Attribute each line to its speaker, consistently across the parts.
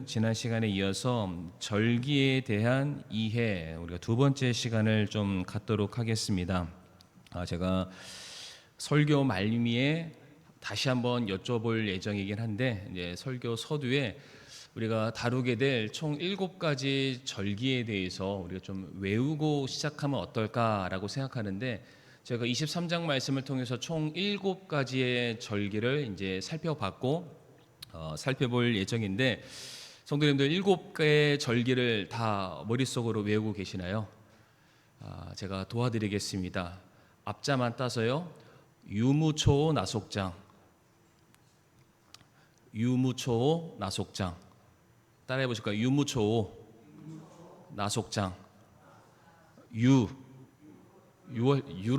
Speaker 1: 지난 시간에 이어서 절기에 대한 이해, 우리가 두 번째 시간을 좀 갖도록 하겠습니다. 제가 설교 말미에 다시 한번 여쭤볼 예정이긴 한데, 이제 설교 서두에 우리가 다루게 될 총 7가지 절기에 대해서 우리가 좀 외우고 시작하면 어떨까라고 생각하는데, 제가 23장 말씀을 통해서 총 7가지의 절기를 이제 살펴볼 예정인데, 성도님들 7개의 절기를 다 머릿속으로 외우고 계시나요? 제가 도와드리겠습니다. 앞자만 따서요. 유무초오 나속장, 유무초오 나속장. 따라해 보실까요? 유무초오 나속장. 유로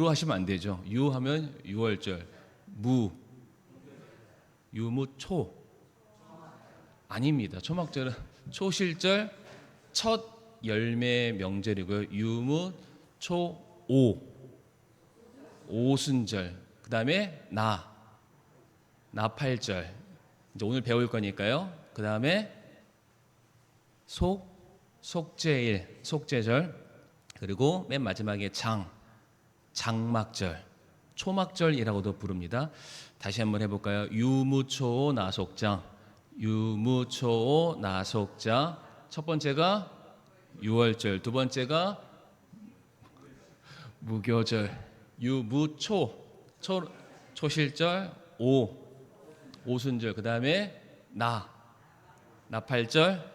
Speaker 1: 하시면 안 되죠. 유하면 유월절, 유무초 아닙니다. 초막절은 초실절 첫 열매 명절이고요. 유무초오 오순절, 그 다음에 나팔절, 이제 오늘 배울 거니까요. 그 다음에 속죄절, 그리고 맨 마지막에 장막절, 초막절이라고도 부릅니다. 다시 한번 해볼까요? 유무초오 나속장, 유무초오 나속장. 첫 번째가 유월절, 두 번째가 무교절, 초실절, 오순절, 그 다음에 나팔절,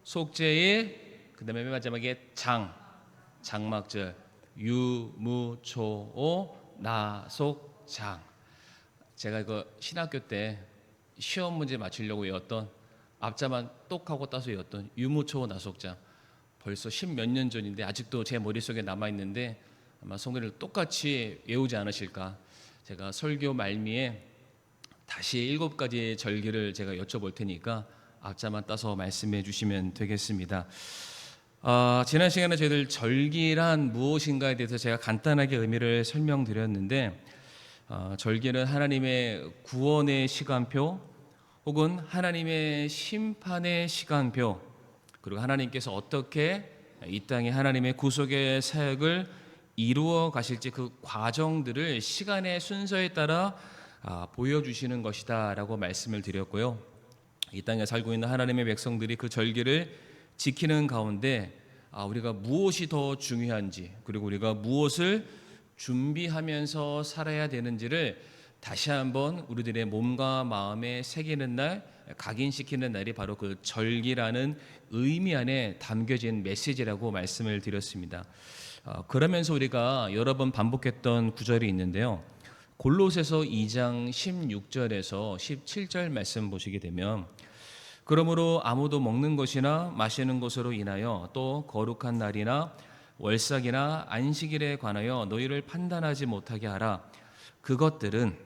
Speaker 1: 속죄일, 그 다음에 맨 마지막에 장막절. 유무초오 나속장. 제가 이거 신학교 때 시험 문제 맞추려고 외웠던, 앞자만 똑하고 따서 외웠던 유무초오 나속장, 벌써 10몇 년 전인데 아직도 제 머릿속에 남아있는데 아마 성도들 똑같이 외우지 않으실까. 제가 설교 말미에 다시 7가지 절기를 제가 여쭤볼 테니까 앞자만 따서 말씀해 주시면 되겠습니다. 지난 시간에 저희들 절기란 무엇인가에 대해서 제가 간단하게 의미를 설명드렸는데, 절기는 하나님의 구원의 시간표, 혹은 하나님의 심판의 시간표, 그리고 하나님께서 어떻게 이 땅에 하나님의 구속의 사역을 이루어 가실지 그 과정들을 시간의 순서에 따라 보여주시는 것이다 라고 말씀을 드렸고요. 이 땅에 살고 있는 하나님의 백성들이 그 절기를 지키는 가운데 우리가 무엇이 더 중요한지, 그리고 우리가 무엇을 준비하면서 살아야 되는지를 다시 한번 우리들의 몸과 마음에 새기는 날, 각인시키는 날이 바로 그 절기라는 의미 안에 담겨진 메시지라고 말씀을 드렸습니다. 그러면서 우리가 여러 번 반복했던 구절이 있는데요. 골로새서 2장 16절에서 17절 말씀 보시게 되면, 그러므로 아무도 먹는 것이나 마시는 것으로 인하여 또 거룩한 날이나 월삭이나 안식일에 관하여 너희를 판단하지 못하게 하라. 그것들은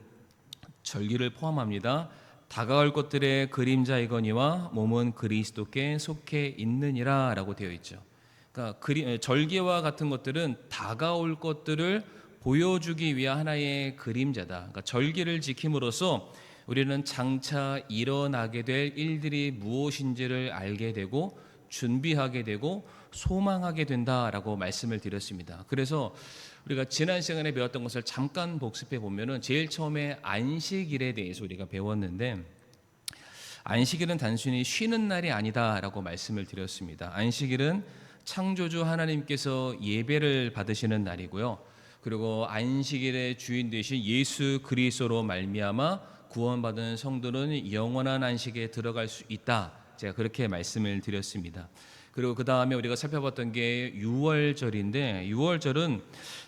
Speaker 1: 절기를 포함합니다. 다가올 것들의 그림자이거니와 몸은 그리스도께 속해 있느니라 라고 되어 있죠. 그러니까 절기와 같은 것들은 다가올 것들을 보여주기 위한 하나의 그림자다. 그러니까 절기를 지킴으로써 우리는 장차 일어나게 될 일들이 무엇인지를 알게 되고 준비하게 되고 소망하게 된다라고 말씀을 드렸습니다. 그래서 우리가 지난 시간에 배웠던 것을 잠깐 복습해 보면은 제일 처음에 안식일에 대해서 우리가 배웠는데, 안식일은 단순히 쉬는 날이 아니다라고 말씀을 드렸습니다. 안식일은 창조주 하나님께서 예배를 받으시는 날이고요. 그리고 안식일의 주인 되신 예수 그리스도로 말미암아 구원받은 성도는 영원한 안식에 들어갈 수 있다. 제가 그렇게 말씀을 드렸습니다. 그리고 그 다음에 우리가 살펴봤던 게 유월절인데, 유월절은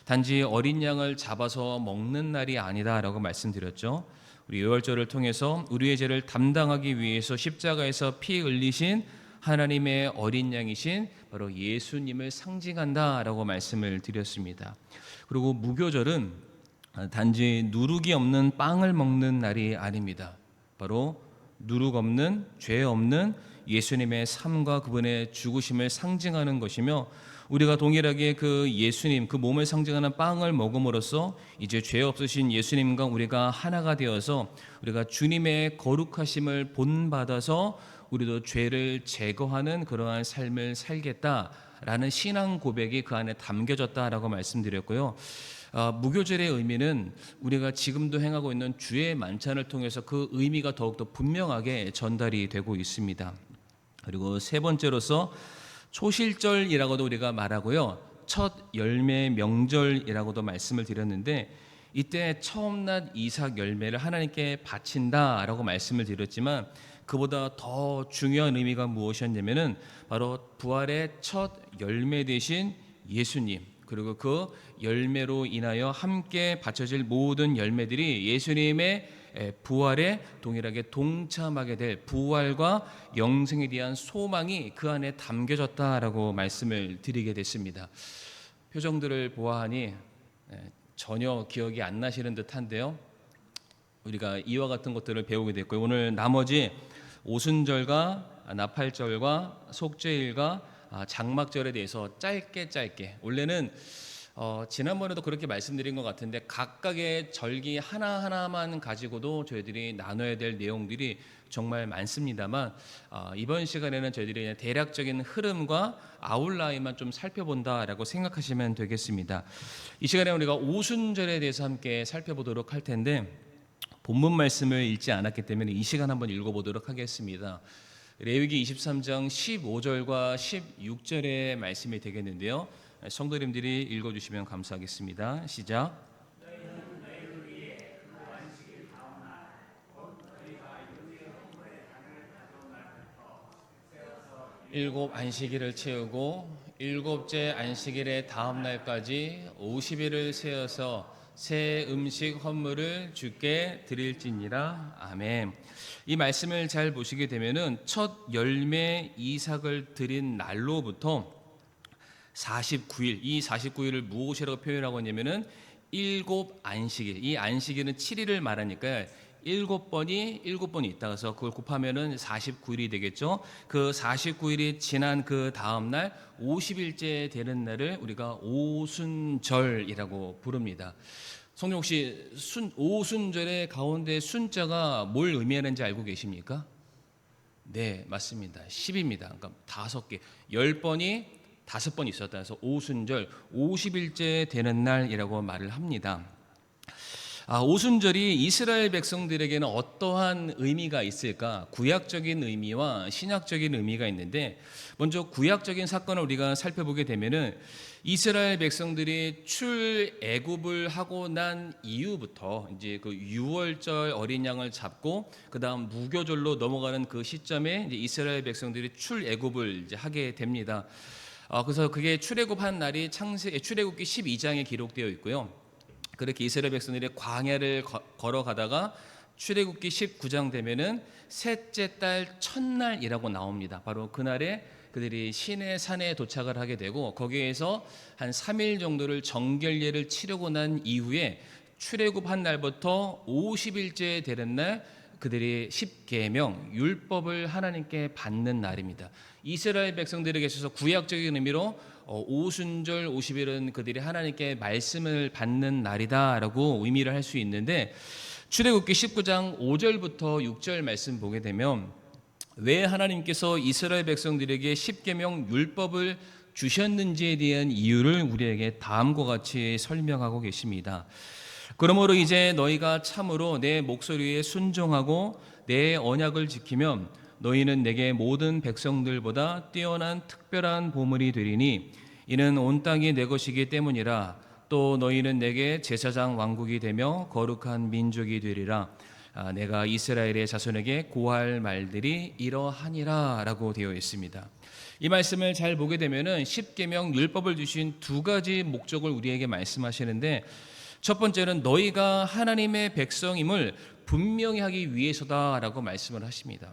Speaker 1: 단지 어린 양을 잡아서 먹는 날이 아니다라고 말씀드렸죠. 우리 유월절을 통해서 우리의 죄를 담당하기 위해서 십자가에서 피 흘리신 하나님의 어린 양이신 바로 예수님을 상징한다라고 말씀을 드렸습니다. 그리고 무교절은 단지 누룩이 없는 빵을 먹는 날이 아닙니다. 바로 누룩 없는, 죄 없는 예수님의 삶과 그분의 죽으심을 상징하는 것이며, 우리가 동일하게 그 예수님, 그 몸을 상징하는 빵을 먹음으로써 이제 죄 없으신 예수님과 우리가 하나가 되어서 우리가 주님의 거룩하심을 본받아서 우리도 죄를 제거하는 그러한 삶을 살겠다라는 신앙 고백이 그 안에 담겨졌다라고 말씀드렸고요. 무교절의 의미는 우리가 지금도 행하고 있는 주의 만찬을 통해서 그 의미가 더욱더 분명하게 전달이 되고 있습니다. 그리고 세 번째로서 초실절이라고도 우리가 말하고요, 첫 열매 명절이라고도 말씀을 드렸는데, 이때 처음 난 이삭 열매를 하나님께 바친다라고 말씀을 드렸지만, 그보다 더 중요한 의미가 무엇이었냐면은 바로 부활의 첫 열매 되신 예수님, 그리고 그 열매로 인하여 함께 바쳐질 모든 열매들이 예수님의 부활에 동일하게 동참하게 될 부활과 영생에 대한 소망이 그 안에 담겨졌다라고 말씀을 드리게 됐습니다. 표정들을 보아하니 전혀 기억이 안 나시는 듯한데요, 우리가 이와 같은 것들을 배우게 됐고요. 오늘 나머지 오순절과 나팔절과 속죄일과 장막절에 대해서 짧게 원래는 지난번에도 그렇게 말씀드린 것 같은데, 각각의 절기 하나하나만 가지고도 저희들이 나눠야 될 내용들이 정말 많습니다만, 이번 시간에는 저희들이 대략적인 흐름과 아웃라인만 좀 살펴본다라고 생각하시면 되겠습니다. 이 시간에 우리가 오순절에 대해서 함께 살펴보도록 할 텐데, 본문 말씀을 읽지 않았기 때문에 이 시간 한번 읽어보도록 하겠습니다. 레위기 23장 15절과 16절의 말씀이 되겠는데요, 성도님들이 읽어주시면 감사하겠습니다. 시작. 일곱 안식일을 채우고 일곱째 안식일의 다음 날까지 50일을 세어서 새 음식 헌물을 주께 드릴지니라. 아멘. 이 말씀을 잘 보시게 되면은 첫 열매 이삭을 드린 날로부터 49일, 이 49일을 무엇이라고 표현하고 있냐면은 일곱 안식일. 이 안식일은 7일을 말하니까 일곱 번이 있다. 그래서 그걸 곱하면은 49일이 되겠죠. 그 49일이 지난 그 다음 날 50일째 되는 날을 우리가 오순절이라고 부릅니다. 성령 혹시 오순절의 가운데 순자가 뭘 의미하는지 알고 계십니까? 네, 맞습니다. 10입니다. 그러니까 5개, 10번이 5번 있었다 해서 오순절, 50일째 되는 날이라고 말을 합니다. 오순절이 이스라엘 백성들에게는 어떠한 의미가 있을까? 구약적인 의미와 신약적인 의미가 있는데, 먼저 구약적인 사건을 우리가 살펴보게 되면은 이스라엘 백성들이 출애굽을 하고 난 이후부터 이제 그 유월절 어린 양을 잡고 그다음 무교절로 넘어가는 그 시점에 이제 이스라엘 백성들이 출애굽을 이제 하게 됩니다. 그래서 그게 출애굽한 날이 출애굽기 12장에 기록되어 있고요. 그렇게 이스라엘 백성들이 광야를 걸어가다가 출애굽기 19장 되면은 셋째 달 첫날이라고 나옵니다. 바로 그날에 그들이 시내 산에 도착을 하게 되고, 거기에서 한 3일 정도를 정결례를 치르고 난 이후에 출애굽한 날부터 50일째 되는 날 그들이 십계명 율법을 하나님께 받는 날입니다. 이스라엘 백성들에게 있어서 구약적인 의미로 오순절 50일은 그들이 하나님께 말씀을 받는 날이다라고 의미를 할 수 있는데, 출애굽기 19장 5절부터 6절 말씀 보게 되면 왜 하나님께서 이스라엘 백성들에게 십계명 율법을 주셨는지에 대한 이유를 우리에게 다음과 같이 설명하고 계십니다. 그러므로 이제 너희가 참으로 내 목소리에 순종하고 내 언약을 지키면 너희는 내게 모든 백성들보다 뛰어난 특별한 보물이 되리니 이는 온 땅이 내 것이기 때문이라. 또 너희는 내게 제사장 왕국이 되며 거룩한 민족이 되리라. 내가 이스라엘의 자손에게 고할 말들이 이러하니라 라고 되어 있습니다. 이 말씀을 잘 보게 되면은 십계명 율법을 주신 두 가지 목적을 우리에게 말씀하시는데, 첫 번째는 너희가 하나님의 백성임을 분명히 하기 위해서다라고 말씀을 하십니다.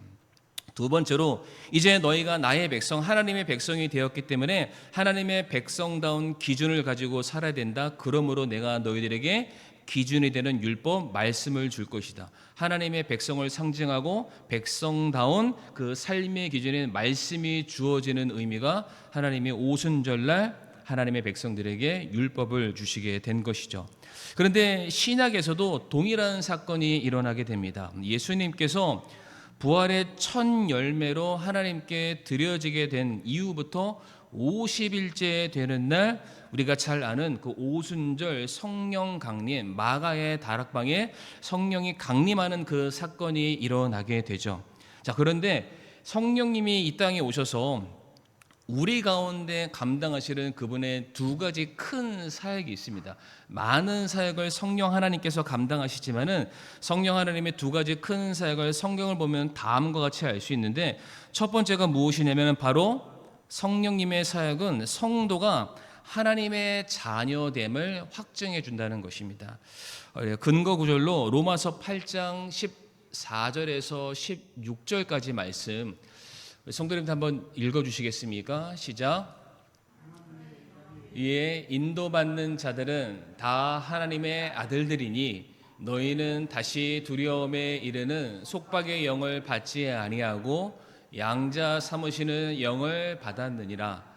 Speaker 1: 두 번째로 이제 너희가 나의 백성, 하나님의 백성이 되었기 때문에 하나님의 백성다운 기준을 가지고 살아야 된다. 그러므로 내가 너희들에게 기준이 되는 율법 말씀을 줄 것이다. 하나님의 백성을 상징하고 백성다운 그 삶의 기준인 말씀이 주어지는 의미가 하나님의 오순절날 하나님의 백성들에게 율법을 주시게 된 것이죠. 그런데 신약에서도 동일한 사건이 일어나게 됩니다. 예수님께서 부활의 첫 열매로 하나님께 드려지게 된 이후부터 50일째 되는 날, 우리가 잘 아는 그 오순절 성령 강림, 마가의 다락방에 성령이 강림하는 그 사건이 일어나게 되죠. 자, 그런데 성령님이 이 땅에 오셔서 우리 가운데 감당하시는 그분의 두 가지 큰 사역이 있습니다. 많은 사역을 성령 하나님께서 감당하시지만은 성령 하나님의 두 가지 큰 사역을 성경을 보면 다음과 같이 알 수 있는데, 첫 번째가 무엇이냐면 바로 성령님의 사역은 성도가 하나님의 자녀됨을 확증해 준다는 것입니다. 근거 구절로 로마서 8장 14절에서 16절까지 말씀, 성도님들 한번 읽어주시겠습니까? 시작. 이에 인도받는 자들은 다 하나님의 아들들이니 너희는 다시 두려움에 이르는 속박의 영을 받지 아니하고 양자 삼으시는 영을 받았느니라.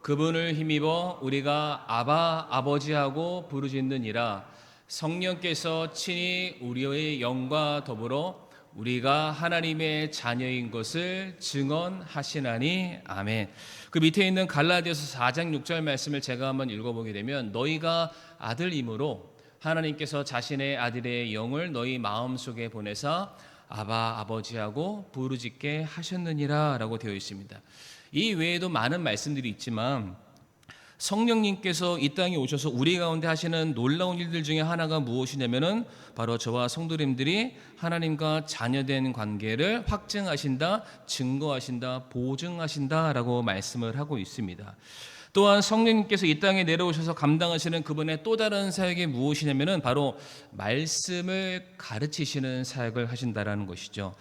Speaker 1: 그분을 힘입어 우리가 아바 아버지하고 부르짖느니라. 성령께서 친히 우리의 영과 더불어 우리가 하나님의 자녀인 것을 증언하시나니. 아멘. 그 밑에 있는 갈라디아서 4장 6절 말씀을 제가 한번 읽어보게 되면, 너희가 아들이므로 하나님께서 자신의 아들의 영을 너희 마음속에 보내사 아바 아버지하고 부르짖게 하셨느니라 라고 되어 있습니다. 이 외에도 많은 말씀들이 있지만 성령님께서 이 땅에 오셔서 우리 가운데 하시는 놀라운 일들 중에 하나가 무엇이냐면은 바로 저와 성도님들이 하나님과 자녀된 관계를 확증하신다, 증거하신다, 보증하신다라고 말씀을 하고 있습니다. 또한 성령님께서 이 땅에 내려오셔서 감당하시는 그분의 또 다른 사역이 무엇이냐면은 바로 말씀을 가르치시는 사역을 하신다라는 것이죠.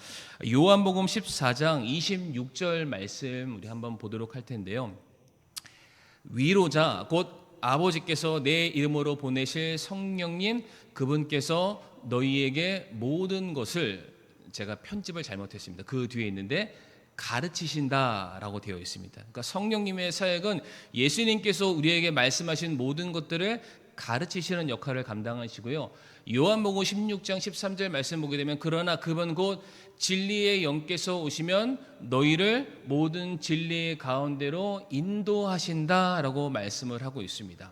Speaker 1: 요한복음 14장 26절 말씀 우리 한번 보도록 할 텐데요. 위로자 곧 아버지께서 내 이름으로 보내실 성령님, 그분께서 너희에게 모든 것을, 제가 편집을 잘못했습니다. 그 뒤에 있는데 가르치신다라고 되어 있습니다. 그러니까 성령님의 사역은 예수님께서 우리에게 말씀하신 모든 것들을 가르치시는 역할을 감당하시고요. 요한복음 16장 13절 말씀 보게 되면, 그러나 그분 곧 진리의 영께서 오시면 너희를 모든 진리 가운데로 인도하신다라고 말씀을 하고 있습니다.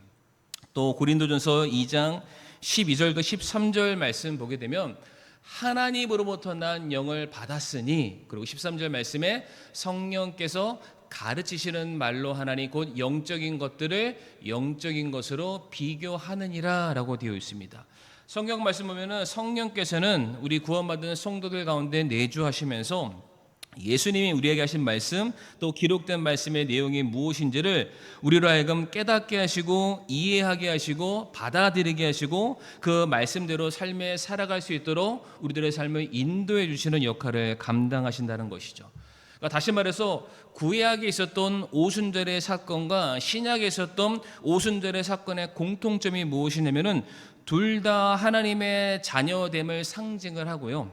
Speaker 1: 또 고린도전서 2장 12절과 13절 말씀 보게 되면, 하나님으로부터 난 영을 받았으니, 그리고 13절 말씀에 성령께서 가르치시는 말로 하나니 곧 영적인 것들을 영적인 것으로 비교하느니라 라고 되어 있습니다. 성경 말씀 보면은 성령께서는 우리 구원받은 성도들 가운데 내주하시면서 예수님이 우리에게 하신 말씀, 또 기록된 말씀의 내용이 무엇인지를 우리로 하여금 깨닫게 하시고 이해하게 하시고 받아들이게 하시고 그 말씀대로 삶에 살아갈 수 있도록 우리들의 삶을 인도해 주시는 역할을 감당하신다는 것이죠. 그러니까 다시 말해서 구약에 있었던 오순절의 사건과 신약에 있었던 오순절의 사건의 공통점이 무엇이냐면은 둘 다 하나님의 자녀됨을 상징을 하고요.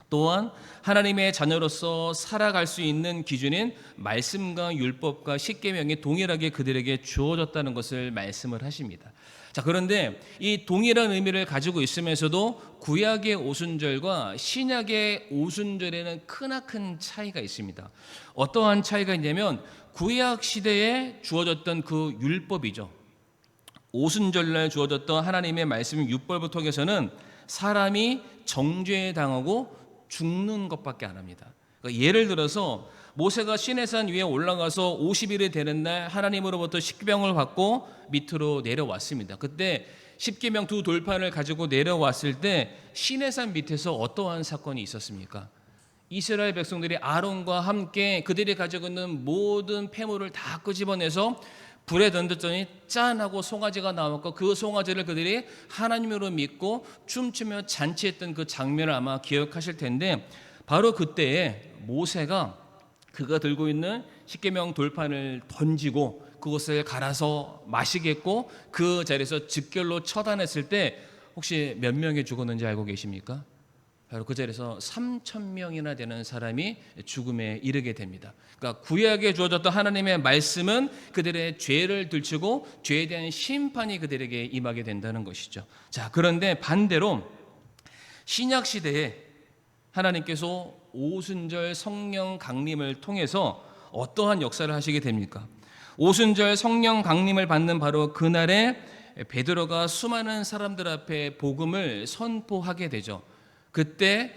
Speaker 1: 또한 하나님의 자녀로서 살아갈 수 있는 기준인 말씀과 율법과 십계명이 동일하게 그들에게 주어졌다는 것을 말씀을 하십니다. 자, 그런데 이 동일한 의미를 가지고 있으면서도 구약의 오순절과 신약의 오순절에는 크나큰 차이가 있습니다. 어떠한 차이가 있냐면 구약 시대에 주어졌던 그 율법이죠. 오순절날 주어졌던 하나님의 말씀 율법을 통해서는 사람이 정죄당하고 죽는 것밖에 안 합니다. 그러니까 예를 들어서 모세가 시내산 위에 올라가서 50일이 되는 날 하나님으로부터 십계명을 받고 밑으로 내려왔습니다. 그때 십계명 두 돌판을 가지고 내려왔을 때 시내산 밑에서 어떠한 사건이 있었습니까? 이스라엘 백성들이 아론과 함께 그들이 가지고 있는 모든 폐물을 다 끄집어내서 불에 던졌더니 짠하고 송아지가 나왔고, 그 송아지를 그들이 하나님으로 믿고 춤추며 잔치했던 그 장면을 아마 기억하실 텐데, 바로 그때에 모세가 그가 들고 있는 십계명 돌판을 던지고 그것을 갈아서 마시겠고 그 자리에서 즉결로 처단했을 때 혹시 몇 명이 죽었는지 알고 계십니까? 바로 그 자리에서 3,000명이나 되는 사람이 죽음에 이르게 됩니다. 그러니까 구약에 주어졌던 하나님의 말씀은 그들의 죄를 들추고 죄에 대한 심판이 그들에게 임하게 된다는 것이죠. 자, 그런데 반대로 신약 시대에 하나님께서 오순절 성령 강림을 통해서 어떠한 역사를 하시게 됩니까? 오순절 성령 강림을 받는 바로 그날에 베드로가 수많은 사람들 앞에 복음을 선포하게 되죠. 그때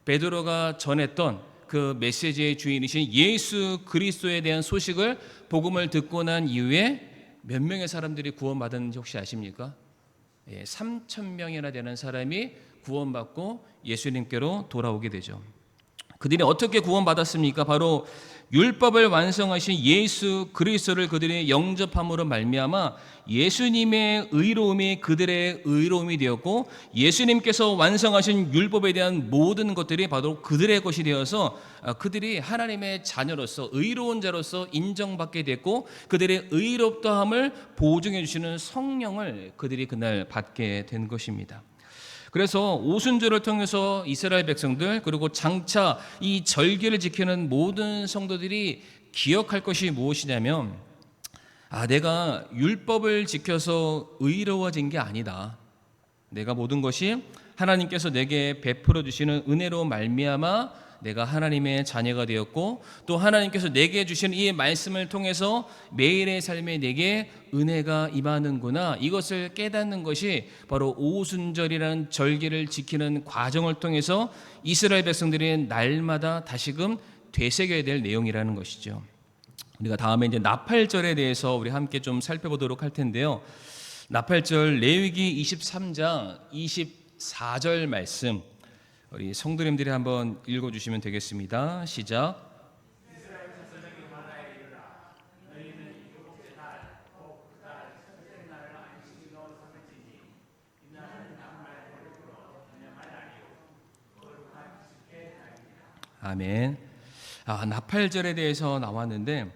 Speaker 1: 베드로가 전했던 그 메시지의 주인이신 예수 그리스도에 대한 소식을 복음을 듣고 난 이후에 몇 명의 사람들이 구원받았는지 혹시 아십니까? 3,000명이나 되는 사람이 구원받고 예수님께로 돌아오게 되죠. 그들이 어떻게 구원받았습니까? 바로 율법을 완성하신 예수 그리스도를 그들이 영접함으로 말미암아 예수님의 의로움이 그들의 의로움이 되었고, 예수님께서 완성하신 율법에 대한 모든 것들이 바로 그들의 것이 되어서 그들이 하나님의 자녀로서 의로운 자로서 인정받게 됐고, 그들의 의롭다함을 보증해 주시는 성령을 그들이 그날 받게 된 것입니다. 그래서 오순절을 통해서 이스라엘 백성들, 그리고 장차 이 절기를 지키는 모든 성도들이 기억할 것이 무엇이냐면, 내가 율법을 지켜서 의로워진 게 아니다. 내가 모든 것이 하나님께서 내게 베풀어 주시는 은혜로 말미암아 내가 하나님의 자녀가 되었고, 또 하나님께서 내게 주신 이 말씀을 통해서 매일의 삶에 내게 은혜가 임하는구나, 이것을 깨닫는 것이 바로 오순절이라는 절기를 지키는 과정을 통해서 이스라엘 백성들이 날마다 다시금 되새겨야 될 내용이라는 것이죠. 우리가 다음에 이제 나팔절에 대해서 우리 함께 좀 살펴보도록 할 텐데요. 나팔절 레위기 23장 24절 말씀 우리 성도님들이 한번 읽어주시면 되겠습니다. 시작. 아멘. 나팔절에 대해서 나왔는데,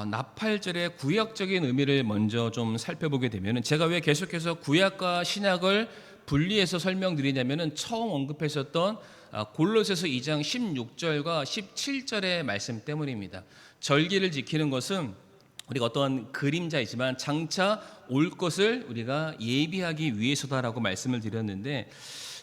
Speaker 1: 나팔절의 구약적인 의미를 먼저 좀 살펴보게 되면, 제가 왜 계속해서 구약과 신약을 분리해서 설명드리냐면은 처음 언급했었던 골로새서 2장 16절과 17절의 말씀 때문입니다. 절기를 지키는 것은 우리가 어떤 그림자이지만 장차 올 것을 우리가 예비하기 위해서다라고 말씀을 드렸는데,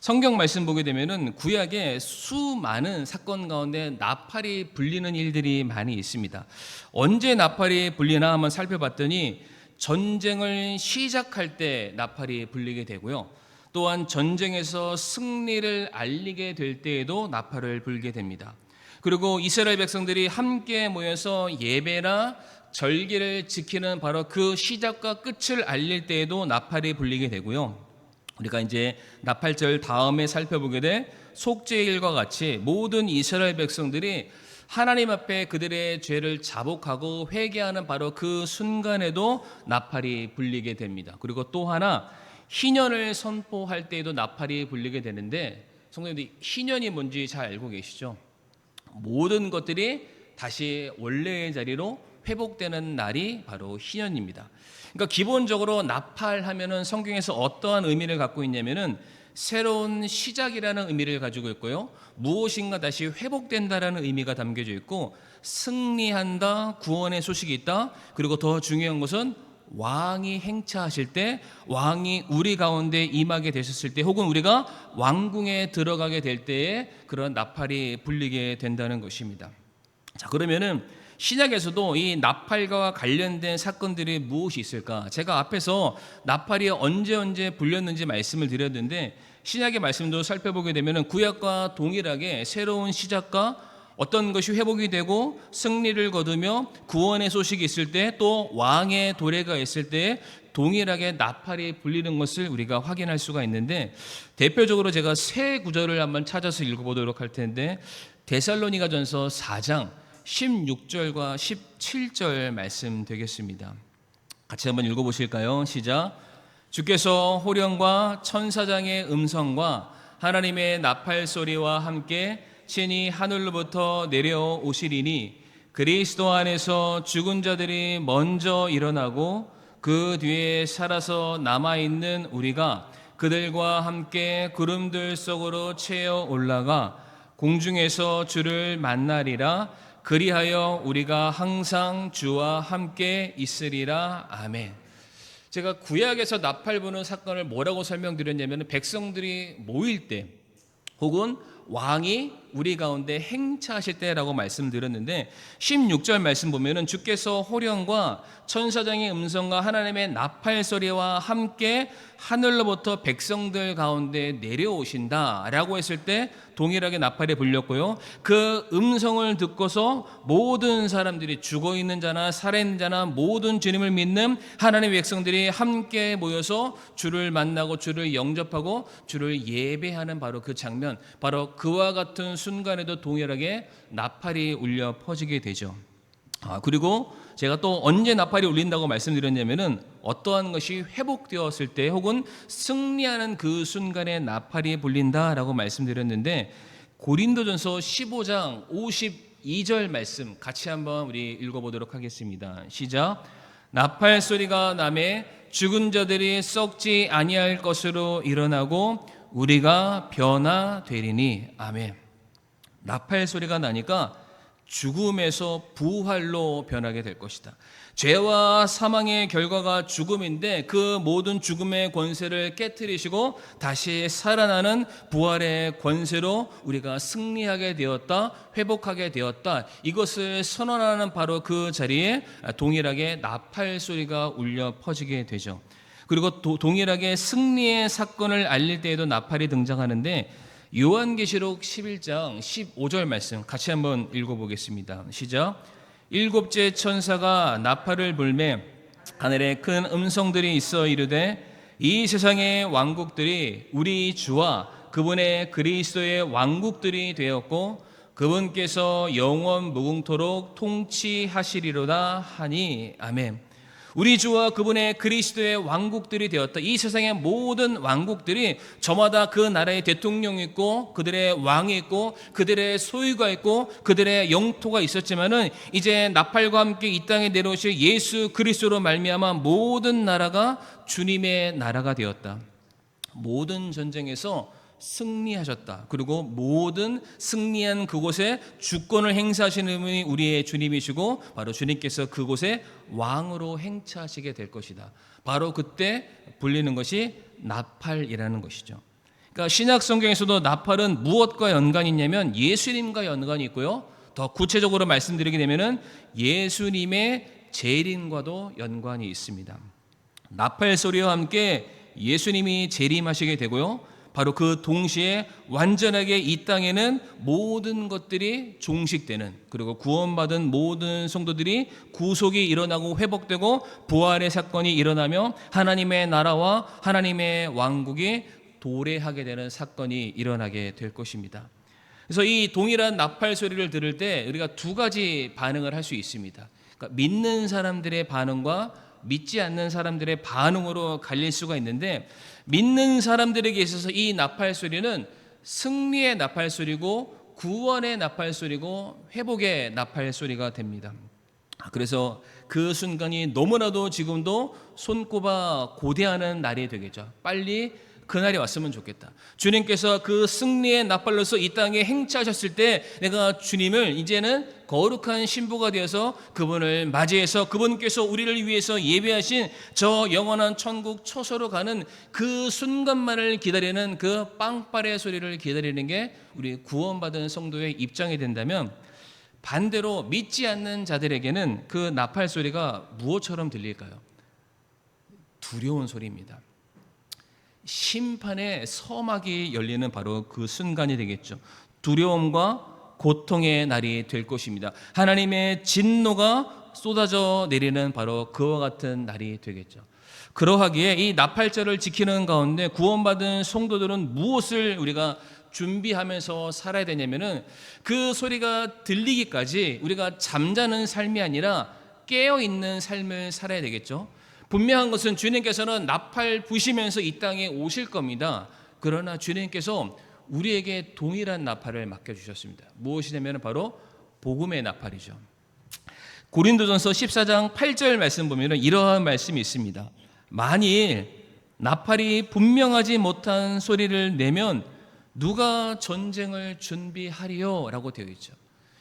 Speaker 1: 성경 말씀 보게 되면은 구약에 수많은 사건 가운데 나팔이 불리는 일들이 많이 있습니다. 언제 나팔이 불리나 한번 살펴봤더니 전쟁을 시작할 때 나팔이 불리게 되고요. 또한 전쟁에서 승리를 알리게 될 때에도 나팔을 불게 됩니다. 그리고 이스라엘 백성들이 함께 모여서 예배나 절기를 지키는 바로 그 시작과 끝을 알릴 때에도 나팔이 불리게 되고요. 우리가 이제 나팔절 다음에 살펴보게 될 속죄일과 같이 모든 이스라엘 백성들이 하나님 앞에 그들의 죄를 자복하고 회개하는 바로 그 순간에도 나팔이 불리게 됩니다. 그리고 또 하나, 희년을 선포할 때에도 나팔이 불리게 되는데, 성도님들이 희년이 뭔지 잘 알고 계시죠? 모든 것들이 다시 원래의 자리로 회복되는 날이 바로 희년입니다. 그러니까 기본적으로 나팔하면은 성경에서 어떠한 의미를 갖고 있냐면은 새로운 시작이라는 의미를 가지고 있고요, 무엇인가 다시 회복된다라는 의미가 담겨져 있고, 승리한다, 구원의 소식이 있다, 그리고 더 중요한 것은 왕이 행차하실 때, 왕이 우리 가운데 임하게 되셨을 때, 혹은 우리가 왕궁에 들어가게 될 때에 그런 나팔이 불리게 된다는 것입니다. 자, 그러면은 신약에서도 이 나팔과 관련된 사건들이 무엇이 있을까? 제가 앞에서 나팔이 언제 불렸는지 말씀을 드렸는데, 신약의 말씀도 살펴보게 되면 구약과 동일하게 새로운 시작과 어떤 것이 회복이 되고 승리를 거두며 구원의 소식이 있을 때, 또 왕의 도래가 있을 때 동일하게 나팔이 불리는 것을 우리가 확인할 수가 있는데, 대표적으로 제가 세 구절을 한번 찾아서 읽어보도록 할 텐데, 데살로니가전서 4장 16절과 17절 말씀 되겠습니다. 같이 한번 읽어보실까요? 시작. 주께서 호령과 천사장의 음성과 하나님의 나팔 소리와 함께 친히 하늘로부터 내려오시리니, 그리스도 안에서 죽은 자들이 먼저 일어나고 그 뒤에 살아서 남아있는 우리가 그들과 함께 구름들 속으로 채어 올라가 공중에서 주를 만나리라. 그리하여 우리가 항상 주와 함께 있으리라. 아멘. 제가 구약에서 나팔 부는 사건을 뭐라고 설명드렸냐면, 백성들이 모일 때 혹은 왕이 우리 가운데 행차하실 때라고 말씀드렸는데, 16절 말씀 보면은 주께서 호령과 천사장의 음성과 하나님의 나팔 소리와 함께 하늘로부터 백성들 가운데 내려오신다라고 했을 때 동일하게 나팔이 불렸고요. 그 음성을 듣고서 모든 사람들이, 죽어있는 자나 살아있는 자나 모든 주님을 믿는 하나님의 백성들이 함께 모여서 주를 만나고 주를 영접하고 주를 예배하는 바로 그 장면, 바로 그와 같은 순간에도 동일하게 나팔이 울려 퍼지게 되죠. 그리고 제가 또 언제 나팔이 울린다고 말씀드렸냐면은, 어떠한 것이 회복되었을 때 혹은 승리하는 그 순간에 나팔이 불린다라고 말씀드렸는데, 고린도전서 15장 52절 말씀 같이 한번 우리 읽어보도록 하겠습니다. 시작. 나팔 소리가 나매 죽은 자들이 썩지 아니할 것으로 일어나고 우리가 변화되리니. 아멘. 나팔 소리가 나니까 죽음에서 부활로 변하게 될 것이다. 죄와 사망의 결과가 죽음인데 그 모든 죽음의 권세를 깨트리시고 다시 살아나는 부활의 권세로 우리가 승리하게 되었다, 회복하게 되었다. 이것을 선언하는 바로 그 자리에 동일하게 나팔 소리가 울려 퍼지게 되죠. 그리고 동일하게 승리의 사건을 알릴 때에도 나팔이 등장하는데, 요한계시록 11장 15절 말씀 같이 한번 읽어보겠습니다. 시작. 일곱째 천사가 나팔을 불매 하늘에 큰 음성들이 있어 이르되, 이 세상의 왕국들이 우리 주와 그분의 그리스도의 왕국들이 되었고 그분께서 영원 무궁토록 통치하시리로다 하니. 아멘. 우리 주와 그분의 그리스도의 왕국들이 되었다. 이 세상의 모든 왕국들이 저마다 그 나라의 대통령이 있고 그들의 왕이 있고 그들의 소유가 있고 그들의 영토가 있었지만은, 이제 나팔과 함께 이 땅에 내려오실 예수 그리스도로 말미암아 모든 나라가 주님의 나라가 되었다. 모든 전쟁에서 승리하셨다. 그리고 모든 승리한 그곳에 주권을 행사하시는 분이 우리의 주님이시고 바로 주님께서 그곳에 왕으로 행차하시게 될 것이다. 바로 그때 불리는 것이 나팔이라는 것이죠. 그러니까 신약 성경에서도 나팔은 무엇과 연관이 있냐면 예수님과 연관이 있고요. 더 구체적으로 말씀드리게 되면은 예수님의 재림과도 연관이 있습니다. 나팔 소리와 함께 예수님이 재림하시게 되고요. 바로 그 동시에 완전하게 이 땅에는 모든 것들이 종식되는, 그리고 구원받은 모든 성도들이 구속이 일어나고 회복되고 부활의 사건이 일어나며 하나님의 나라와 하나님의 왕국이 도래하게 되는 사건이 일어나게 될 것입니다. 그래서 이 동일한 나팔 소리를 들을 때 우리가 두 가지 반응을 할 수 있습니다. 그러니까 믿는 사람들의 반응과 믿지 않는 사람들의 반응으로 갈릴 수가 있는데, 믿는 사람들에게 있어서 이 나팔 소리는 승리의 나팔 소리고 구원의 나팔 소리고 회복의 나팔 소리가 됩니다. 그래서 그 순간이 너무나도 지금도 손꼽아 고대하는 날이 되겠죠. 빨리 그날이 왔으면 좋겠다. 주님께서 그 승리의 나팔로서 이 땅에 행차하셨을 때 내가 주님을 이제는 거룩한 신부가 되어서 그분을 맞이해서 그분께서 우리를 위해서 예배하신 저 영원한 천국 초소로 가는 그 순간만을 기다리는 그 빵빠레 소리를 기다리는 게 우리 구원받은 성도의 입장이 된다면, 반대로 믿지 않는 자들에게는 그 나팔 소리가 무엇처럼 들릴까요? 두려운 소리입니다. 심판의 서막이 열리는 바로 그 순간이 되겠죠. 두려움과 고통의 날이 될 것입니다. 하나님의 진노가 쏟아져 내리는 바로 그와 같은 날이 되겠죠. 그러하기에 이 나팔절을 지키는 가운데 구원받은 성도들은 무엇을 우리가 준비하면서 살아야 되냐면은, 그 소리가 들리기까지 우리가 잠자는 삶이 아니라 깨어있는 삶을 살아야 되겠죠. 분명한 것은 주님께서는 나팔 부시면서 이 땅에 오실 겁니다. 그러나 주님께서 우리에게 동일한 나팔을 맡겨주셨습니다. 무엇이냐면 바로 복음의 나팔이죠. 고린도전서 14장 8절 말씀 보면 이러한 말씀이 있습니다. 만일 나팔이 분명하지 못한 소리를 내면 누가 전쟁을 준비하리요? 라고 되어 있죠.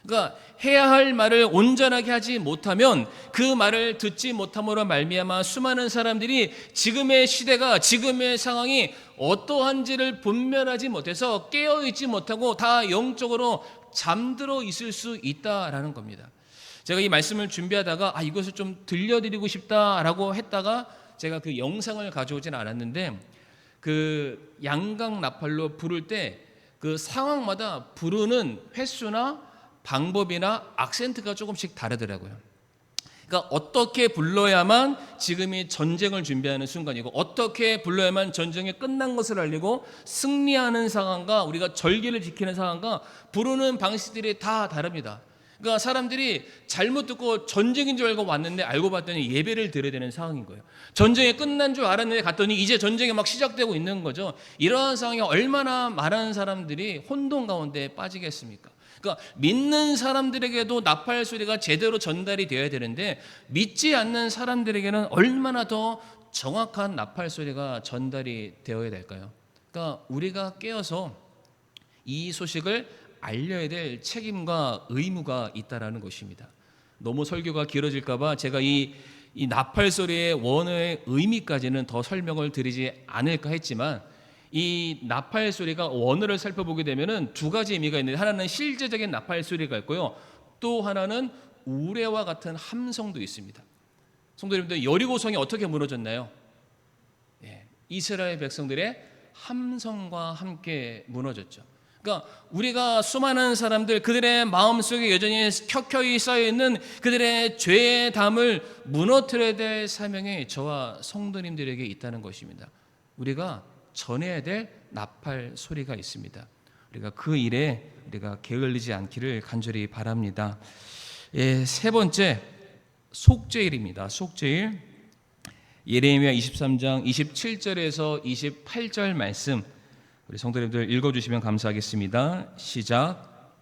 Speaker 1: 그러니까 해야 할 말을 온전하게 하지 못하면 그 말을 듣지 못함으로 말미암아 수많은 사람들이 지금의 시대가, 지금의 상황이 어떠한지를 분별하지 못해서 깨어있지 못하고 다 영적으로 잠들어 있을 수 있다라는 겁니다. 제가 이 말씀을 준비하다가 이것을 좀 들려드리고 싶다라고 했다가 제가 그 영상을 가져오진 않았는데, 그 양각 나팔로 부를 때 그 상황마다 부르는 횟수나 방법이나 악센트가 조금씩 다르더라고요. 그러니까 어떻게 불러야만 지금이 전쟁을 준비하는 순간이고, 어떻게 불러야만 전쟁이 끝난 것을 알리고 승리하는 상황과 우리가 절기를 지키는 상황과 부르는 방식들이 다 다릅니다. 그러니까 사람들이 잘못 듣고 전쟁인 줄 알고 왔는데 알고 봤더니 예배를 드려야 되는 상황인 거예요. 전쟁이 끝난 줄 알았는데 갔더니 이제 전쟁이 막 시작되고 있는 거죠. 이러한 상황에 얼마나 많은 사람들이 혼돈 가운데 빠지겠습니까? 그러니까 믿는 사람들에게도 나팔 소리가 제대로 전달이 되어야 되는데, 믿지 않는 사람들에게는 얼마나 더 정확한 나팔 소리가 전달이 되어야 될까요? 그러니까 우리가 깨어서 이 소식을 알려야 될 책임과 의무가 있다라는 것입니다. 너무 설교가 길어질까 봐 제가 이 나팔 소리의 원어의 의미까지는 더 설명을 드리지 않을까 했지만, 이 나팔 소리가 원어를 살펴보게 되면은 두 가지 의미가 있는데, 하나는 실제적인 나팔 소리가 있고요, 또 하나는 우레와 같은 함성도 있습니다. 성도님들, 여리고성이 어떻게 무너졌나요? 이스라엘 백성들의 함성과 함께 무너졌죠. 그러니까 우리가 수많은 사람들, 그들의 마음속에 여전히 켜켜이 쌓여있는 그들의 죄의 담을 무너뜨려야 될 사명이 저와 성도님들에게 있다는 것입니다. 우리가 전해야 될 나팔 소리가 있습니다. 우리가 그 일에 우리가 게을리지 않기를 간절히 바랍니다. 세 번째, 속죄일입니다. 속죄일. 예레미야 23장 27절에서 28절 말씀 우리 성도님들 읽어주시면 감사하겠습니다. 시작.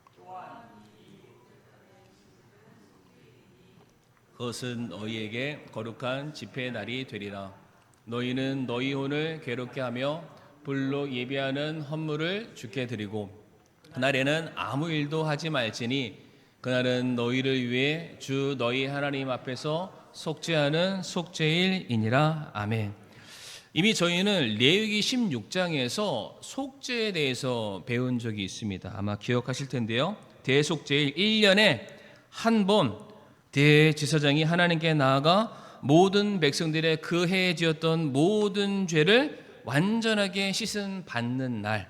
Speaker 1: 그것은 너희에게 거룩한 집회의 날이 되리라. 너희는 너희 혼을 괴롭게 하며 불로 예비하는 헌물을 주께 드리고, 그날에는 아무 일도 하지 말지니 그날은 너희를 위해 주 너희 하나님 앞에서 속죄하는 속죄일이니라. 아멘. 이미 저희는 레위기 16장에서 속죄에 대해서 배운 적이 있습니다. 아마 기억하실 텐데요. 대속죄일 1년에 한 번 대제사장이 하나님께 나아가 모든 백성들의 그 해에 지었던 모든 죄를 완전하게 씻음 받는 날,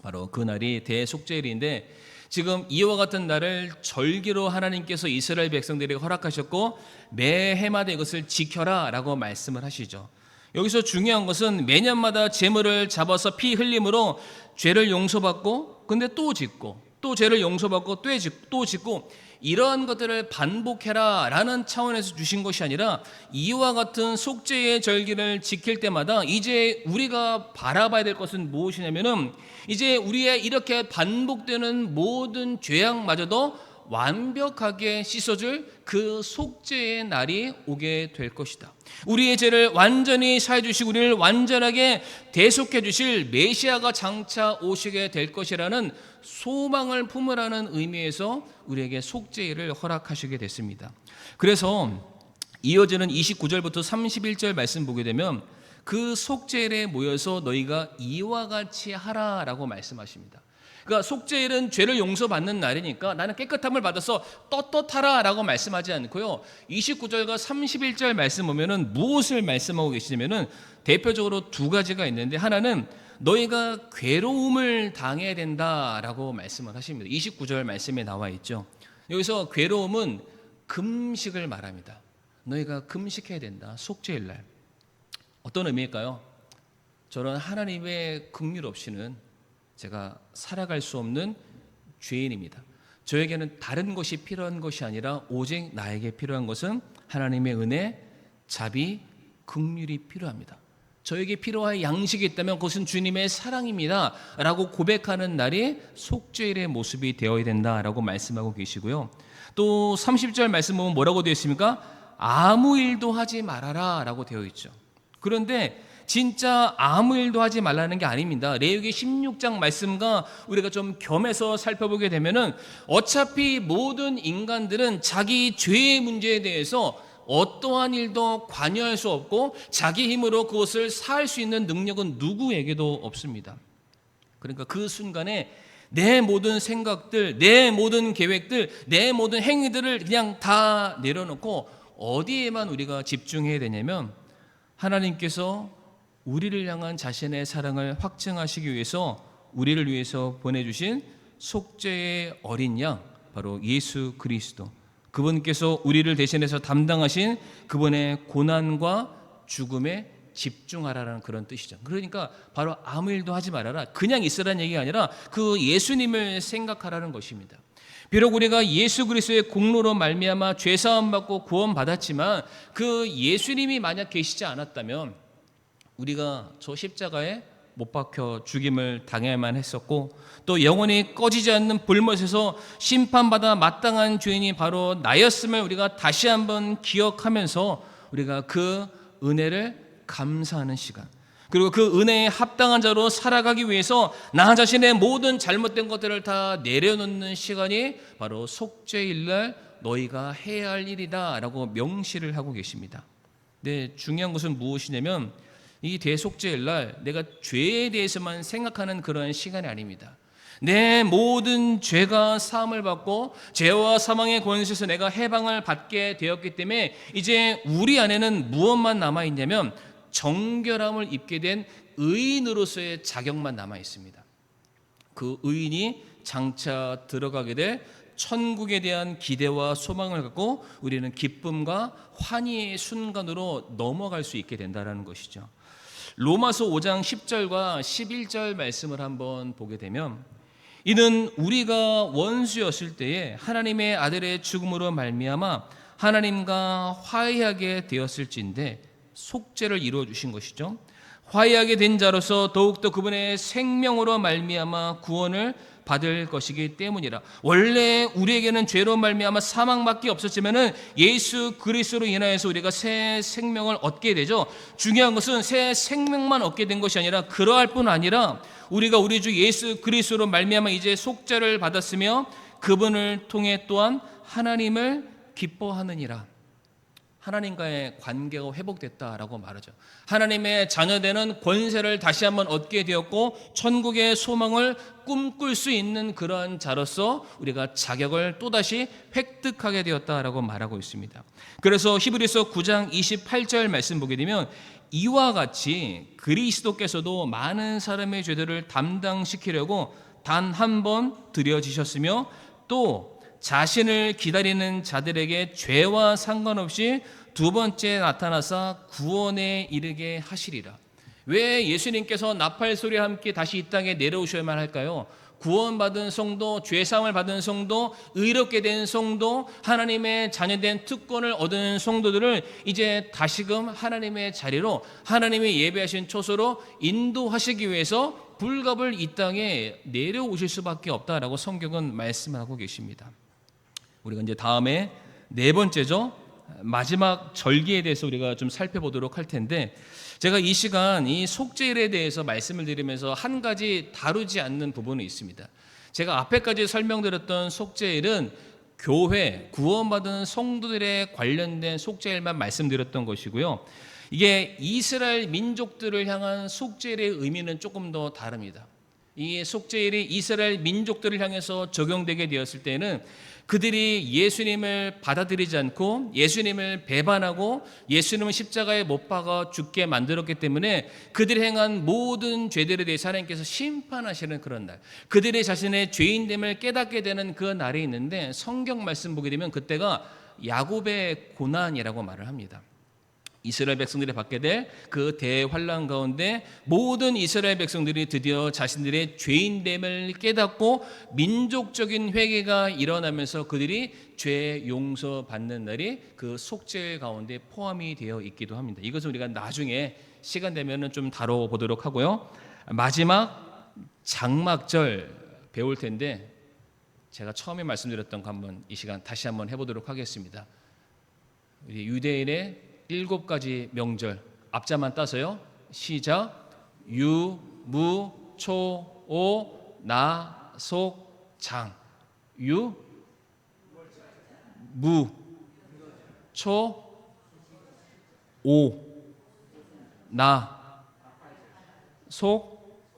Speaker 1: 바로 그 날이 대속죄일인데, 지금 이와 같은 날을 절기로 하나님께서 이스라엘 백성들에게 허락하셨고 매해마다 이것을 지켜라 라고 말씀을 하시죠. 여기서 중요한 것은 매년마다 제물을 잡아서 피 흘림으로 죄를 용서받고, 근데 또 짓고, 또 죄를 용서받고 또 짓고, 이러한 것들을 반복해라 라는 차원에서 주신 것이 아니라, 이와 같은 속죄의 절기를 지킬 때마다 이제 우리가 바라봐야 될 것은 무엇이냐면은, 이제 우리의 이렇게 반복되는 모든 죄악마저도 완벽하게 씻어줄 그 속죄의 날이 오게 될 것이다. 우리의 죄를 완전히 사해 주시고 우리를 완전하게 대속해 주실 메시아가 장차 오시게 될 것이라는 소망을 품으라는 의미에서 우리에게 속죄일을 허락하시게 됐습니다. 그래서 이어지는 29절부터 31절 말씀 보게 되면, 그 속죄일에 모여서 너희가 이와 같이 하라라고 말씀하십니다. 그러니까 속죄일은 죄를 용서받는 날이니까 나는 깨끗함을 받아서 떳떳하라 라고 말씀하지 않고요, 29절과 31절 말씀 보면은 무엇을 말씀하고 계시냐면은 대표적으로 두 가지가 있는데, 하나는 너희가 괴로움을 당해야 된다라고 말씀을 하십니다. 29절 말씀에 나와 있죠. 여기서 괴로움은 금식을 말합니다. 너희가 금식해야 된다. 속죄일 날. 어떤 의미일까요? 저는 하나님의 긍휼 없이는 제가 살아갈 수 없는 죄인입니다. 저에게는 다른 것이 필요한 것이 아니라 오직 나에게 필요한 것은 하나님의 은혜, 자비, 긍휼이 필요합니다. 저에게 필요한 양식이 있다면 그것은 주님의 사랑입니다 라고 고백하는 날이 속죄일의 모습이 되어야 된다라고 말씀하고 계시고요. 또 30절 말씀 보면 뭐라고 되어 있습니까? 아무 일도 하지 말아라 라고 되어 있죠. 그런데 진짜 아무 일도 하지 말라는 게 아닙니다. 레위기 16장 말씀과 우리가 좀 겸해서 살펴보게 되면은 어차피 모든 인간들은 자기 죄의 문제에 대해서 어떠한 일도 관여할 수 없고 자기 힘으로 그것을 사할 수 있는 능력은 누구에게도 없습니다. 그러니까 그 순간에 내 모든 생각들, 내 모든 계획들, 내 모든 행위들을 그냥 다 내려놓고 어디에만 우리가 집중해야 되냐면 하나님께서 우리를 향한 자신의 사랑을 확증하시기 위해서 우리를 위해서 보내주신 속죄의 어린 양, 바로 예수 그리스도, 그분께서 우리를 대신해서 담당하신 그분의 고난과 죽음에 집중하라는 그런 뜻이죠. 그러니까 바로 아무 일도 하지 말아라, 그냥 있으라는 얘기가 아니라 그 예수님을 생각하라는 것입니다. 비록 우리가 예수 그리스도의 공로로 말미암아 죄 사함 받고 구원 받았지만 그 예수님이 만약 계시지 않았다면 우리가 저 십자가에 못 박혀 죽임을 당해야만 했었고, 또 영원히 꺼지지 않는 불못에서 심판받아 마땅한 죄인이 바로 나였음을 우리가 다시 한번 기억하면서 우리가 그 은혜를 감사하는 시간, 그리고 그 은혜에 합당한 자로 살아가기 위해서 나 자신의 모든 잘못된 것들을 다 내려놓는 시간이 바로 속죄일날 너희가 해야 할 일이다 라고 명시를 하고 계십니다. 네, 중요한 것은 무엇이냐면 이 대속죄일날 내가 죄에 대해서만 생각하는 그런 시간이 아닙니다. 내 모든 죄가 사함을 받고 죄와 사망의 권세에서 내가 해방을 받게 되었기 때문에 이제 우리 안에는 무엇만 남아있냐면 정결함을 입게 된 의인으로서의 자격만 남아 있습니다. 그 의인이 장차 들어가게 될 천국에 대한 기대와 소망을 갖고 우리는 기쁨과 환희의 순간으로 넘어갈 수 있게 된다는 것이죠. 로마서 5장 10절과 11절 말씀을 한번 보게 되면, 이는 우리가 원수였을 때에 하나님의 아들의 죽음으로 말미암아 하나님과 화해하게 되었을진데 속죄를 이루어 주신 것이죠. 화해하게 된 자로서 더욱더 그분의 생명으로 말미암아 구원을 받을 것이기 때문이라. 원래 우리에게는 죄로 말미암아 사망밖에 없었지만은 예수 그리스도로 인하여서 우리가 새 생명을 얻게 되죠. 중요한 것은 새 생명만 얻게 된 것이 아니라 그러할 뿐 아니라 우리가 우리 주 예수 그리스도로 말미암아 이제 속죄를 받았으며 그분을 통해 또한 하나님을 기뻐하느니라. 하나님과의 관계가 회복됐다라고 말하죠. 하나님의 자녀되는 권세를 다시 한번 얻게 되었고 천국의 소망을 꿈꿀 수 있는 그러한 자로서 우리가 자격을 또다시 획득하게 되었다라고 말하고 있습니다. 그래서 히브리서 9장 28절 말씀 보게 되면 이와 같이 그리스도께서도 많은 사람의 죄들을 담당시키려고 단 한 번 드려지셨으며 또 자신을 기다리는 자들에게 죄와 상관없이 두 번째 나타나사 구원에 이르게 하시리라. 왜 예수님께서 나팔 소리와 함께 다시 이 땅에 내려오셔야만 할까요? 구원받은 성도, 죄사함을 받은 성도, 의롭게 된 성도, 하나님의 자녀된 특권을 얻은 성도들을 이제 다시금 하나님의 자리로, 하나님의 예배하신 초소로 인도하시기 위해서 불갑을 이 땅에 내려오실 수밖에 없다라고 성경은 말씀하고 계십니다. 우리가 이제 다음에 네 번째죠, 마지막 절기에 대해서 우리가 좀 살펴보도록 할 텐데, 제가 이 시간 이 속죄일에 대해서 말씀을 드리면서 한 가지 다루지 않는 부분이 있습니다. 제가 앞에까지 설명드렸던 속죄일은 교회, 구원받은 성도들에 관련된 속죄일만 말씀드렸던 것이고요. 이게 이스라엘 민족들을 향한 속죄일의 의미는 조금 더 다릅니다. 이 속죄일이 이스라엘 민족들을 향해서 적용되게 되었을 때는 그들이 예수님을 받아들이지 않고 예수님을 배반하고 예수님을 십자가에 못 박아 죽게 만들었기 때문에 그들이 행한 모든 죄들에 대해서 하나님께서 심판하시는 그런 날, 그들의 자신의 죄인됨을 깨닫게 되는 그 날이 있는데, 성경 말씀 보게 되면 그때가 야곱의 고난이라고 말을 합니다. 이스라엘 백성들이 받게 될 그 대환란 가운데 모든 이스라엘 백성들이 드디어 자신들의 죄인됨을 깨닫고 민족적인 회개가 일어나면서 그들이 죄 용서받는 날이 그 속죄 가운데 포함이 되어 있기도 합니다. 이것은 우리가 나중에 시간 되면은 좀 다뤄보도록 하고요. 마지막 장막절 배울 텐데, 제가 처음에 말씀드렸던 거 한번 이 시간 다시 한번 해보도록 하겠습니다. 우리 유대인의 7가지 명절 앞자만 따서요, 시작. 유, 무, 초, 오, 나, 속, 장. 유, 무, 초, 오, 나, 속,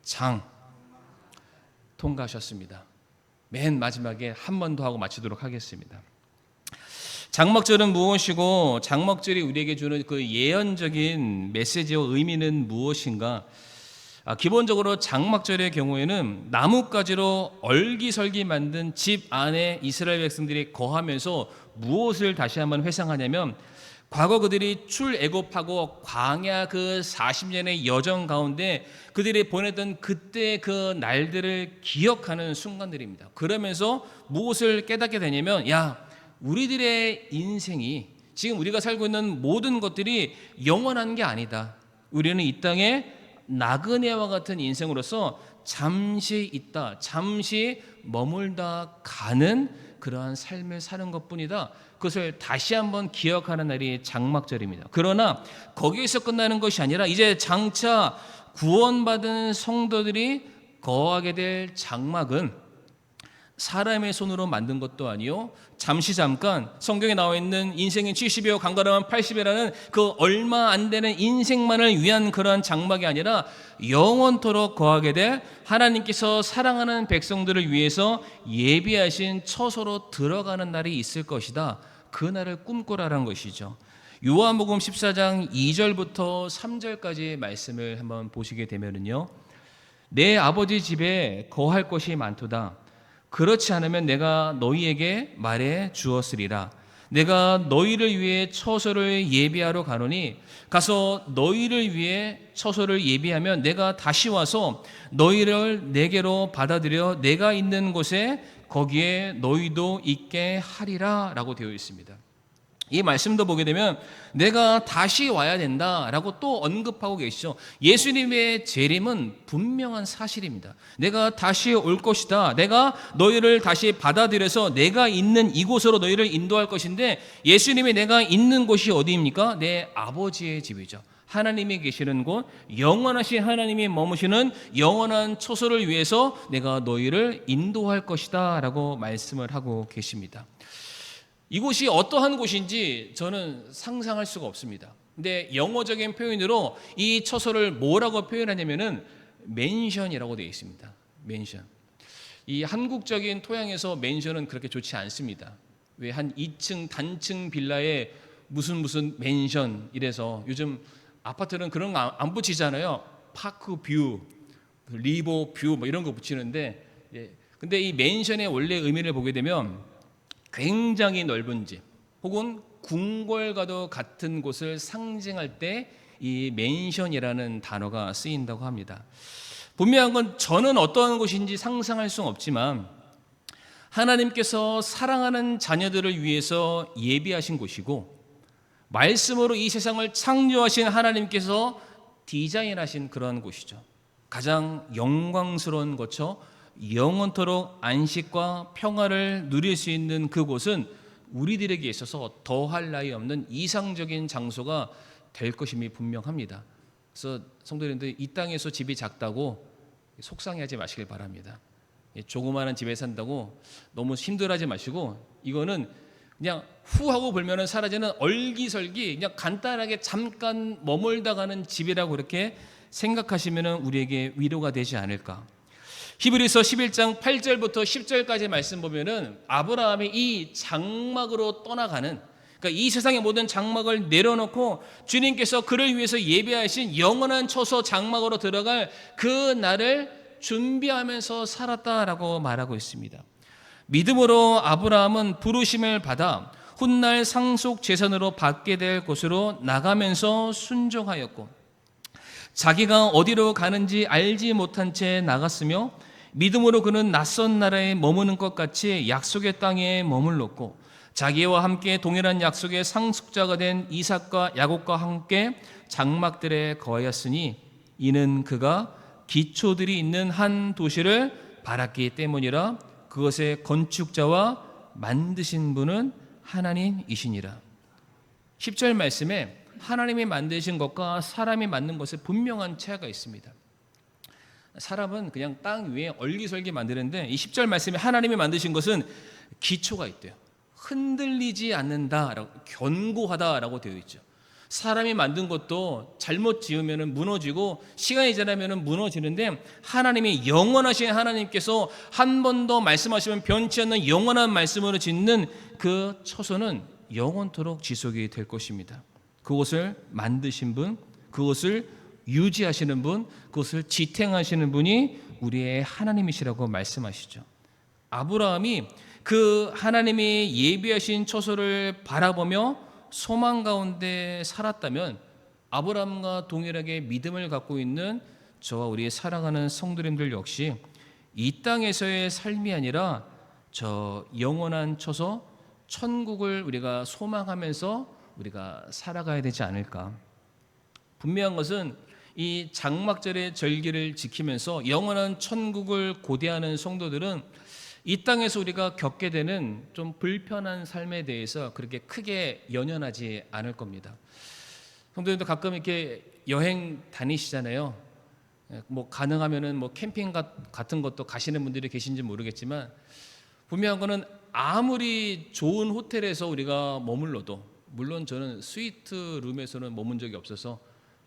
Speaker 1: 장. 통과하셨습니다. 맨 마지막에 한 번 더 하고 마치도록 하겠습니다. 장막절은 무엇이고 장막절이 우리에게 주는 그 예언적인 메시지와 의미는 무엇인가? 기본적으로 장막절의 경우에는 나뭇가지로 얼기설기 만든 집 안에 이스라엘 백성들이 거하면서 무엇을 다시 한번 회상하냐면 과거 그들이 출애굽하고 광야 그 40년의 여정 가운데 그들이 보냈던 그때 그 날들을 기억하는 순간들입니다. 그러면서 무엇을 깨닫게 되냐면 우리들의 인생이 지금 우리가 살고 있는 모든 것들이 영원한 게 아니다. 우리는 이 땅에 나그네와 같은 인생으로서 잠시 있다, 잠시 머물다 가는 그러한 삶을 사는 것뿐이다. 그것을 다시 한번 기억하는 날이 장막절입니다. 그러나 거기에서 끝나는 것이 아니라 이제 장차 구원받은 성도들이 거하게 될 장막은 사람의 손으로 만든 것도 아니요, 잠깐 성경에 나와 있는 인생이 70이요 강가라면 80이라는 그 얼마 안 되는 인생만을 위한 그러한 장막이 아니라 영원토록 거하게 될 하나님께서 사랑하는 백성들을 위해서 예비하신 처소로 들어가는 날이 있을 것이다. 그 날을 꿈꾸라는 것이죠. 요한복음 14장 2절부터 3절까지 말씀을 한번 보시게 되면은요, 내 아버지 집에 거할 것이 많도다. 그렇지 않으면 내가 너희에게 말해 주었으리라. 내가 너희를 위해 처소를 예비하러 가노니 가서 너희를 위해 처소를 예비하면 내가 다시 와서 너희를 내게로 받아들여 내가 있는 곳에 거기에 너희도 있게 하리라 라고 되어 있습니다. 이 말씀도 보게 되면 내가 다시 와야 된다라고 또 언급하고 계시죠. 예수님의 재림은 분명한 사실입니다. 내가 다시 올 것이다. 내가 너희를 다시 받아들여서 내가 있는 이곳으로 너희를 인도할 것인데, 예수님이 내가 있는 곳이 어디입니까? 내 아버지의 집이죠. 하나님이 계시는 곳, 영원하신 하나님이 머무시는 영원한 처소를 위해서 내가 너희를 인도할 것이다 라고 말씀을 하고 계십니다. 이곳이 어떠한 곳인지 저는 상상할 수가 없습니다. 근데 영어적인 표현으로 이 처소를 뭐라고 표현하냐면은 맨션이라고 되어 있습니다. 맨션. 이 한국적인 토양에서 맨션은 그렇게 좋지 않습니다. 왜 한 2층 단층 빌라에 무슨 맨션 이래서 요즘 아파트는 그런 거 안 붙이잖아요. 파크 뷰, 리버 뷰 뭐 이런 거 붙이는데, 근데 이 맨션의 원래 의미를 보게 되면 굉장히 넓은 집 혹은 궁궐과도 같은 곳을 상징할 때 이 맨션이라는 단어가 쓰인다고 합니다. 분명한 건 저는 어떠한 곳인지 상상할 수는 없지만 하나님께서 사랑하는 자녀들을 위해서 예비하신 곳이고, 말씀으로 이 세상을 창조하신 하나님께서 디자인하신 그런 곳이죠. 가장 영광스러운 곳이죠. 영원토록 안식과 평화를 누릴 수 있는 그곳은 우리들에게 있어서 더할 나위 없는 이상적인 장소가 될 것임이 분명합니다. 그래서 성도님들, 이 땅에서 집이 작다고 속상해하지 마시길 바랍니다. 조그마한 집에 산다고 너무 힘들어하지 마시고, 이거는 그냥 후 하고 불면은 사라지는 얼기설기 그냥 간단하게 잠깐 머물다 가는 집이라고 그렇게 생각하시면 우리에게 위로가 되지 않을까. 히브리서 11장 8절부터 10절까지 말씀 보면은 아브라함이 이 장막으로 떠나가는, 그러니까 이 세상의 모든 장막을 내려놓고 주님께서 그를 위해서 예비하신 영원한 처소 장막으로 들어갈 그 날을 준비하면서 살았다라고 말하고 있습니다. 믿음으로 아브라함은 부르심을 받아 훗날 상속 재산으로 받게 될 곳으로 나가면서 순종하였고, 자기가 어디로 가는지 알지 못한 채 나갔으며 믿음으로 그는 낯선 나라에 머무는 것 같이 약속의 땅에 머물렀고, 자기와 함께 동일한 약속의 상속자가 된 이삭과 야곱과 함께 장막들에 거하였으니 이는 그가 기초들이 있는 한 도시를 바랐기 때문이라. 그것의 건축자와 만드신 분은 하나님이시니라. 10절 말씀에 하나님이 만드신 것과 사람이 만든 것에 분명한 차이가 있습니다. 사람은 그냥 땅 위에 얼기설기 만드는데 이 10절 말씀에 하나님이 만드신 것은 기초가 있대요. 흔들리지 않는다라고, 견고하다라고 되어 있죠. 사람이 만든 것도 잘못 지으면 무너지고 시간이 지나면 무너지는데, 하나님이 영원하신 하나님께서 한 번 더 말씀하시면 변치 않는 영원한 말씀으로 짓는 그 처소는 영원토록 지속이 될 것입니다. 그것을 만드신 분, 그것을 유지하시는 분, 그것을 지탱하시는 분이 우리의 하나님이시라고 말씀하시죠. 아브라함이 그 하나님이 예비하신 처소를 바라보며 소망 가운데 살았다면, 아브라함과 동일하게 믿음을 갖고 있는 저와 우리의 사랑하는 성도님들 역시 이 땅에서의 삶이 아니라 저 영원한 처소 천국을 우리가 소망하면서 우리가 살아가야 되지 않을까. 분명한 것은 이 장막절의 절기를 지키면서 영원한 천국을 고대하는 성도들은 이 땅에서 우리가 겪게 되는 좀 불편한 삶에 대해서 그렇게 크게 연연하지 않을 겁니다. 성도님도 가끔 이렇게 여행 다니시잖아요. 뭐 가능하면은 뭐 캠핑 같은 것도 가시는 분들이 계신지 모르겠지만, 분명한 거는 아무리 좋은 호텔에서 우리가 머물러도, 물론 저는 스위트 룸에서는 머문 적이 없어서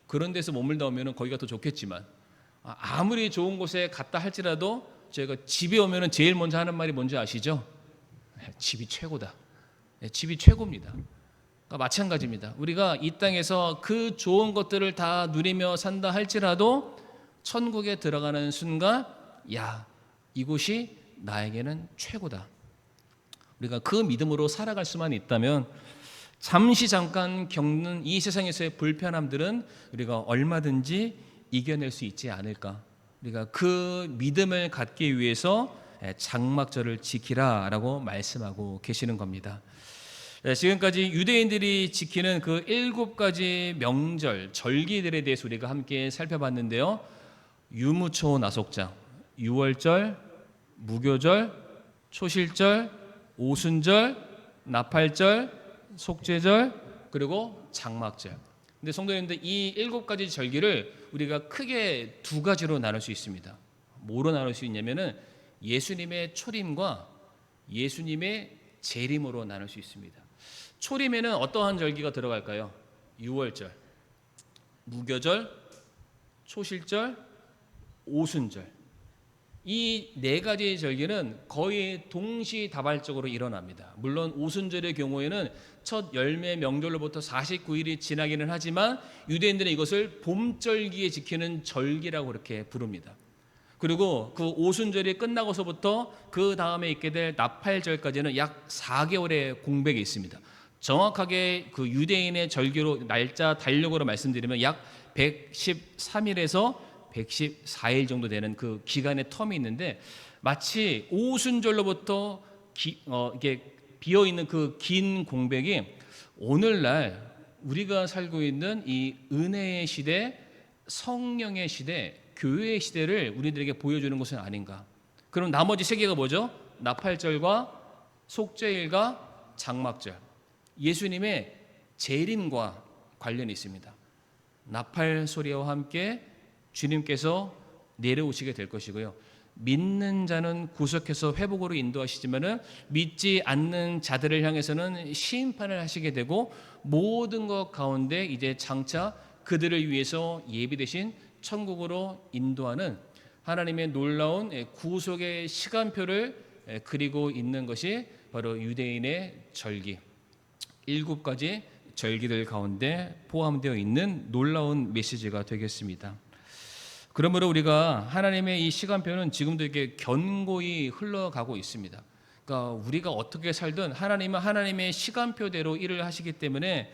Speaker 1: 그런 데서 머물다 오면은 거기가 더 좋겠지만, 아무리 좋은 곳에 갔다 할지라도 저희가 집에 오면은 제일 먼저 하는 말이 뭔지 아시죠? 집이 최고다. 집이 최고입니다. 그러니까 마찬가지입니다. 우리가 이 땅에서 그 좋은 것들을 다 누리며 산다 할지라도 천국에 들어가는 순간, 야, 이곳이 나에게는 최고다. 우리가 그 믿음으로 살아갈 수만 있다면 잠시 잠깐 겪는 이 세상에서의 불편함들은 우리가 얼마든지 이겨낼 수 있지 않을까. 우리가 그 믿음을 갖기 위해서 장막절을 지키라라고 말씀하고 계시는 겁니다. 지금까지 유대인들이 지키는 그 7가지 명절, 절기들에 대해서 우리가 함께 살펴봤는데요. 유무초 나속장, 유월절, 무교절, 초실절, 오순절, 나팔절, 속죄절, 그리고 장막절. 근데 성도님들, 이 7가지 절기를 우리가 크게 2가지로 나눌 수 있습니다. 뭐로 나눌 수 있냐면은 예수님의 초림과 예수님의 재림으로 나눌 수 있습니다. 초림에는 어떠한 절기가 들어갈까요? 유월절, 무교절, 초실절, 오순절. 이 4가지 절기는 거의 동시다발적으로 일어납니다. 물론 오순절의 경우에는 첫 열매 명절로부터 49일이 지나기는 하지만 유대인들은 이것을 봄절기에 지키는 절기라고 그렇게 부릅니다. 그리고 그 오순절이 끝나고서부터 그 다음에 있게 될 나팔절까지는 약 4개월의 공백이 있습니다. 정확하게 그 유대인의 절기로 날짜 달력으로 말씀드리면 약 113일에서 114일 정도 되는 그 기간의 텀이 있는데, 마치 오순절로부터 이게 비어 있는 그 긴 공백이 오늘날 우리가 살고 있는 이 은혜의 시대, 성령의 시대, 교회의 시대를 우리들에게 보여주는 것은 아닌가. 그럼 나머지 3개가 뭐죠? 나팔절과 속죄일과 장막절. 예수님의 재림과 관련이 있습니다. 나팔 소리와 함께 주님께서 내려오시게 될 것이고요. 믿는 자는 구속해서 회복으로 인도하시지만은 믿지 않는 자들을 향해서는 심판을 하시게 되고, 모든 것 가운데 이제 장차 그들을 위해서 예비되신 천국으로 인도하는 하나님의 놀라운 구속의 시간표를 그리고 있는 것이 바로 유대인의 절기, 7가지 절기들 가운데 포함되어 있는 놀라운 메시지가 되겠습니다. 그러므로 우리가 하나님의 이 시간표는 지금도 이렇게 견고히 흘러가고 있습니다. 그러니까 우리가 어떻게 살든 하나님은 하나님의 시간표대로 일을 하시기 때문에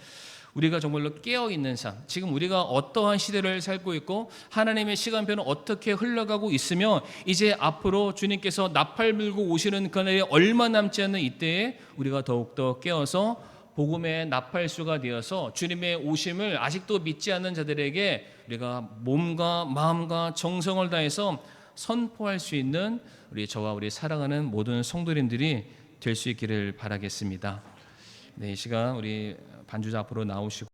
Speaker 1: 우리가 정말로 깨어있는 삶, 지금 우리가 어떠한 시대를 살고 있고 하나님의 시간표는 어떻게 흘러가고 있으며 이제 앞으로 주님께서 나팔 불고 오시는 그날이 얼마 남지 않는 이때에 우리가 더욱더 깨어서 복음의 나팔수가 되어서 주님의 오심을 아직도 믿지 않는 자들에게 우리가 몸과 마음과 정성을 다해서 선포할 수 있는 우리 저와 우리 사랑하는 모든 성도님들이 될 수 있기를 바라겠습니다. 네, 이 시간 우리 반주자 앞으로 나오시고